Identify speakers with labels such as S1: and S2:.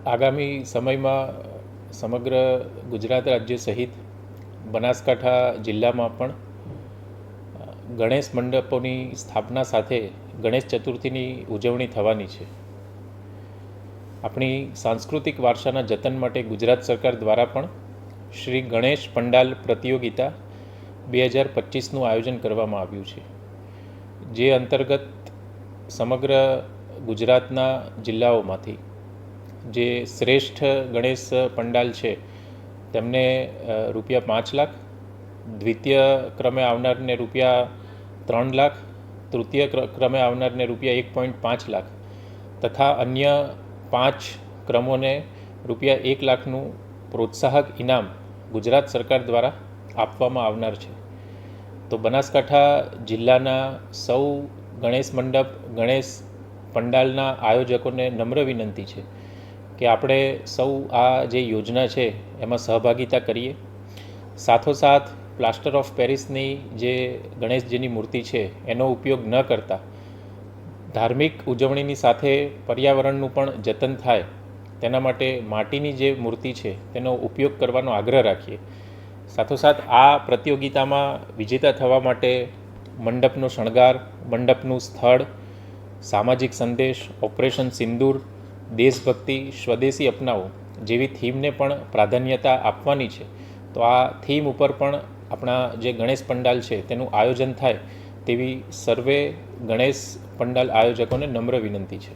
S1: આગામી સમયમાં સમગ્ર ગુજરાત રાજ્ય સહિત બનાસકાંઠા જિલ્લામાં પણ ગણેશ મંડપોની સ્થાપના સાથે ગણેશ ચતુર્થીની ઉજવણી થવાની છે. આપણી સાંસ્કૃતિક વારસાના જતન માટે ગુજરાત સરકાર દ્વારા પણ શ્રી ગણેશ પંડાલ પ્રતિયોગિતા 2025નું આયોજન કરવામાં આવ્યું છે, જે અંતર્ગત સમગ્ર ગુજરાતના જિલ્લાઓમાંથી જે શ્રેષ્ઠ ગણેશ પંડાલ છે તેમને ₹5 લાખ, દ્વિતીય ક્રમે આવનારને ₹3 લાખ, તૃતીય ક્રમે આવનારને ₹1.5 લાખ તથા અન્ય 5 ક્રમોને ₹1 લાખનું પ્રોત્સાહક ઇનામ ગુજરાત સરકાર દ્વારા આપવામાં આવનાર છે. તો બનાસકાંઠા જિલ્લાના સૌ ગણેશ મંડપ, ગણેશ પંડાલના આયોજકોને નમ્ર વિનંતી છે કે આપણે સૌ આ જે યોજના છે એમાં સહભાગિતા કરીએ. સાથોસાથ પ્લાસ્ટર ઓફ પેરિસની જે ગણેશજીની મૂર્તિ છે એનો ઉપયોગ ન કરતા ધાર્મિક ઉજવણીની સાથે પર્યાવરણનું પણ જતન થાય તેના માટે માટીની જે મૂર્તિ છે તેનો ઉપયોગ કરવાનો આગ્રહ રાખીએ. સાથોસાથ આ પ્રતિયોગિતામાં વિજેતા થવા માટે મંડપનો શણગાર, મંડપનું સ્થળ, સામાજિક સંદેશ, ઓપરેશન સિંદૂર, દેશભક્તિ, સ્વદેશી અપનાવો જેવી થીમને પણ પ્રાધાન્યતા આપવાની છે. તો આ થીમ ઉપર પણ આપણા જે ગણેશ પંડાલ છે તેનું આયોજન થાય તેવી સર્વે ગણેશ પંડાલ આયોજકોને નમ્ર વિનંતી છે.